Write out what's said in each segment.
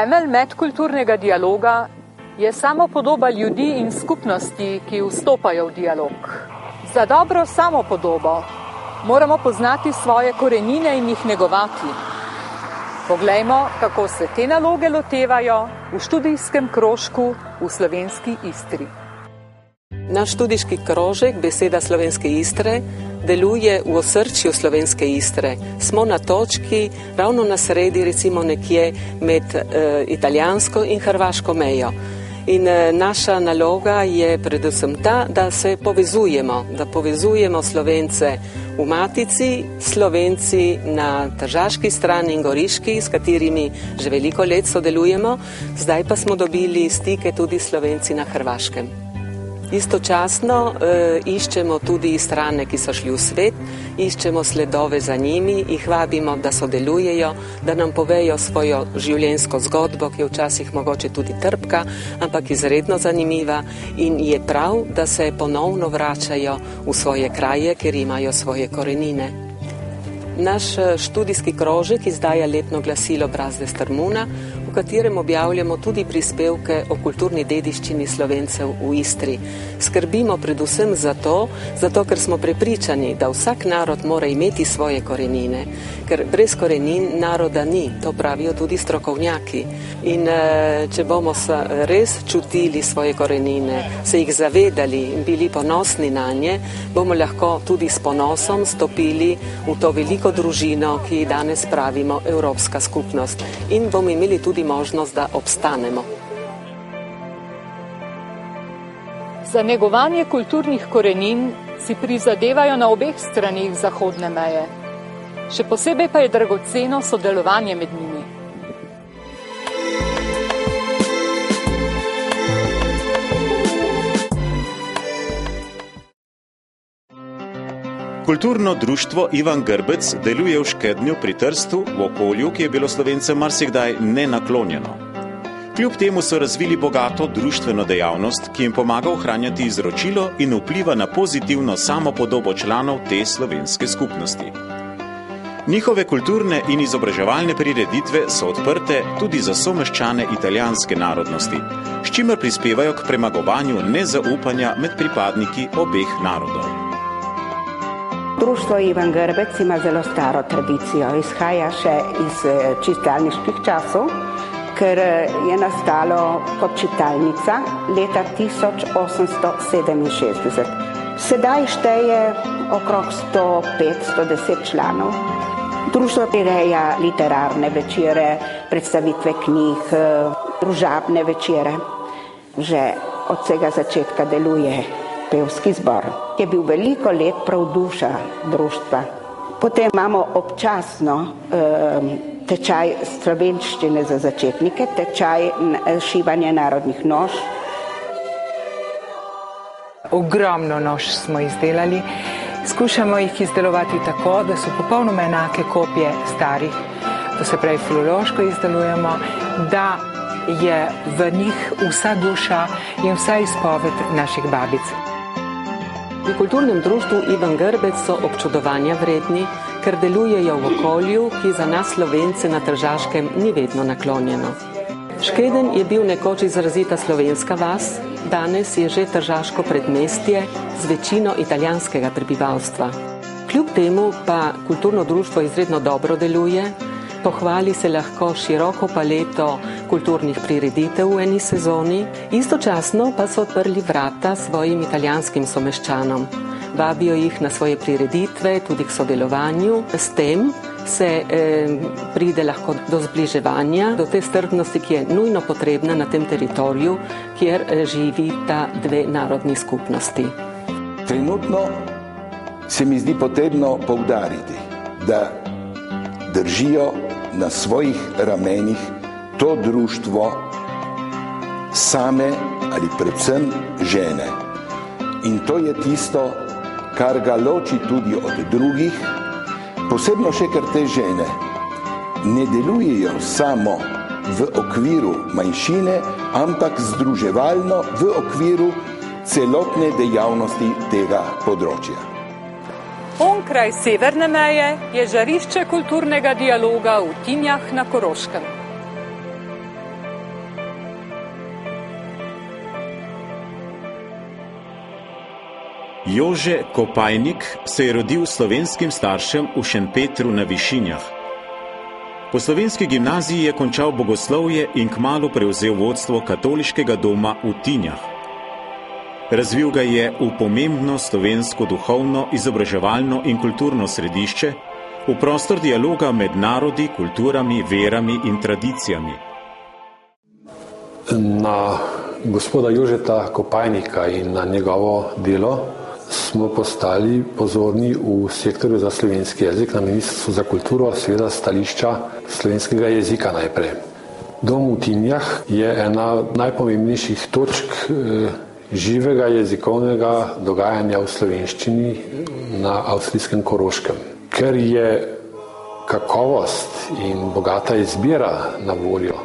Temelj medkulturnega dialoga je samopodoba ljudi in skupnosti, ki vstopajo v dialog. Za dobro samopodobo moramo poznati svoje korenine in jih negovati. Poglejmo, kako se te naloge lotevajo v študijskem krožku v Slovenski Istri. Naš študijski krožek Beseda slovenske Istre deluje v osrčju Slovenske Istre. Smo na točki, ravno na sredi, recimo nekje med italijansko in hrvaško mejo. In naša naloga je predvsem ta, da se povezujemo, da povezujemo Slovence v Matici, Slovenci na tržaški strani in goriški, s katerimi že veliko let sodelujemo, zdaj pa smo dobili stike tudi Slovenci na Hrvaškem. Istočasno iščemo tudi strane, ki so šli v svet, iščemo sledove za njimi, jih vabimo, da sodelujejo, da nam povejo svojo življenjsko zgodbo, ki je včasih mogoče tudi trpka, ampak izredno zanimiva in je prav, da se ponovno vračajo v svoje kraje, ker imajo svoje korenine. Naš študijski krožek izdaja letno glasilo Brazde Strmuna, v katerem objavljamo tudi prispevke o kulturni dediščini Slovencev v Istri. Skrbimo predvsem zato, ker smo prepričani, da vsak narod mora imeti svoje korenine, ker brez korenin naroda ni, to pravijo tudi strokovnjaki. In če bomo res čutili svoje korenine, se jih zavedali in bili ponosni na nje, bomo lahko tudi s ponosom stopili v to veliko družino, ki danes pravimo Evropska skupnost, in bomo imeli tudi možnost, da obstanemo. Za negovanje kulturnih korenin si prizadevajo na obeh stranih zahodne meje. Še posebej pa je dragoceno sodelovanje med njimi. Kulturno društvo Ivan Grbec deluje v Škednju pri Trstu, v okolju, ki je bilo Slovencem marsikdaj nenaklonjeno. Kljub temu so razvili bogato društveno dejavnost, ki jim pomaga ohranjati izročilo in vpliva na pozitivno samopodobo članov te slovenske skupnosti. Njihove kulturne in izobraževalne prireditve so odprte tudi za someščane italijanske narodnosti, s čimer prispevajo k premagovanju nezaupanja med pripadniki obeh narodov. Društvo Ivan Grbec ima zelo staro tradicijo, izhaja še iz čitalniških časov, ker je nastalo kot čitalnica leta 1867. Sedaj šteje okrog 105-110 članov. Društvo prireja literarne večere, predstavitve knjig, družabne večere. Že od vsega začetka deluje pevski zbor, ki je bil veliko let prav duša društva. Potem imamo občasno tečaj slovenščine za začetnike, tečaj šivanja narodnih noš. Ogromno noš smo izdelali. Skušamo jih izdelovati tako, da so popolnoma enake kopije starih, to se pravi filološko izdelujemo, da je v njih vsa duša in vsa izpoved naših babic. Pri kulturnem društvu Ivan Grbec so občudovanja vredni, ker delujejo v okolju, ki za nas Slovence na Tržaškem ni vedno naklonjeno. Škeden je bil nekoč izrazita slovenska vas, danes je že tržaško predmestje z večino italijanskega prebivalstva. Kljub temu pa kulturno društvo izredno dobro deluje, pohvali se lahko široko paleto kulturnih prireditev v eni sezoni, istočasno pa so odprli vrata svojim italijanskim someščanom. Vabijo jih na svoje prireditve, tudi k sodelovanju. S tem se pride lahko do zbliževanja, do te strpnosti, ki je nujno potrebna na tem teritoriju, kjer živita dve narodni skupnosti. Trenutno se mi zdi potrebno poudariti, da držijo na svojih ramenih to društvo same ali predvsem žene. In to je tisto, kar ga loči tudi od drugih, posebno še ker te žene ne delujejo samo v okviru manjšine, ampak združevalno v okviru celotne dejavnosti tega področja. Onkraj severne meje je žarišče kulturnega dialoga v Tinjah na Koroškem. Jože Kopajnik se je rodil slovenskim staršem v Šentpetru na Višinjah. Po slovenski gimnaziji je končal bogoslovje in kmalu prevzel vodstvo katoliškega doma v Tinjah. Razvil ga je v pomembno slovensko duhovno, izobraževalno in kulturno središče, v prostor dialoga med narodi, kulturami, verami in tradicijami. Na gospoda Jožeta Kopajnika in na njegovo delo smo postali pozorni v sektorju za slovenski jezik na Ministrstvu za kulturo, seveda stališča slovenskega jezika najprej. Dom v Tinjah je ena najpomembnejših točk živega jezikovnega dogajanja v slovenščini na avstrijskem Koroškem. Ker je kakovost in bogata izbira na voljo,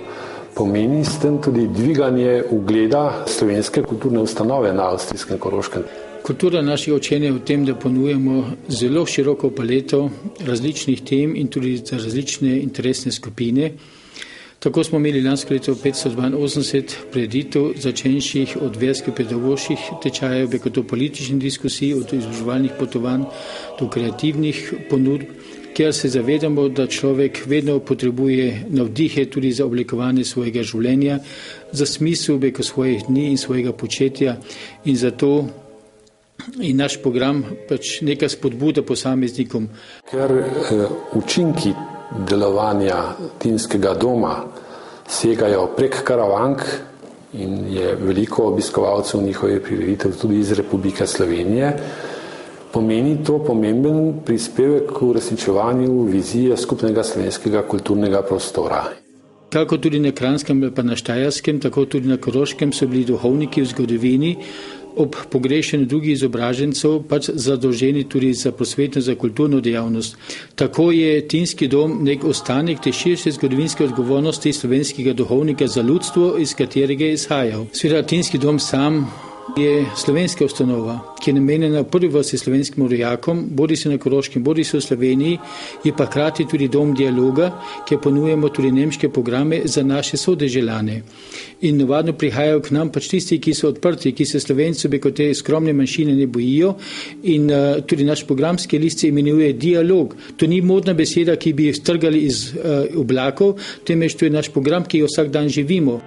pomeni s tem tudi dviganje ugleda slovenske kulturne ustanove na avstrijskem Koroškem. Kultura naših učenja je v tem, da ponujemo zelo široko paleto različnih tem in tudi za različne interesne skupine. Tako smo imeli lansko leto 582 prireditev, začenših od verskih pedagoških tečajev, preko do političnih diskusij, od izobraževalnih potovanj do kreativnih ponudb, kjer se zavedamo, da človek vedno potrebuje navdihe tudi za oblikovanje svojega življenja, za smisel preko svojih dni in svojega početja in zato in naš program pač neka spodbuda posameznikom. Ker učinki delovanja Tinskega doma segajo prek Karavank in je veliko obiskovalcev njihovih prireditev tudi iz Republike Slovenije, pomeni to pomemben prispevek k uresničevanju vizije skupnega slovenskega kulturnega prostora. Kako tudi na Kranjskem pa na Štajerskem, tako tudi na Koroškem so bili duhovniki v zgodovini ob pogrešanju drugih izobražencev pač zadolženi tudi za prosvetno, za kulturno dejavnost. Tako je Tinski dom nek ostanek te širše zgodovinske odgovornosti slovenskega duhovnika za ljudstvo, iz katerega je izhajal. Sveda Tinski dom sam je slovenska ustanova, ki je namenjena v prvi vrsti slovenskim rojakom, bodi se na Koroškem, bodi se v Sloveniji, je pa hkrati tudi dom dialoga, kjer ponujemo tudi nemške programe za naše sodeželane. In navadno prihajajo k nam pač tisti, ki so odprti, ki se Slovencev kot te skromne manjšine ne bojijo in tudi naš programski list se imenuje dialog. To ni modna beseda, ki bi jo strgali iz oblakov, temveč to je naš program, ki jo vsak dan živimo.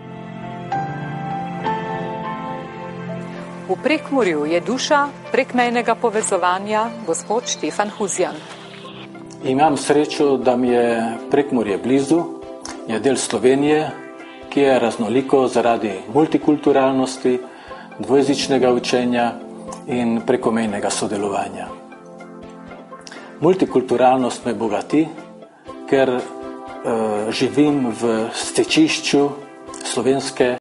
V Prekmurju je duša prekmejnega povezovanja gospod Štefan Huzjan. Imam srečo, da mi je Prekmurje blizu, je del Slovenije, ki je raznoliko zaradi multikulturalnosti, dvojezičnega učenja in prekomejnega sodelovanja. Multikulturalnost me bogati, ker živim v stečišču slovenske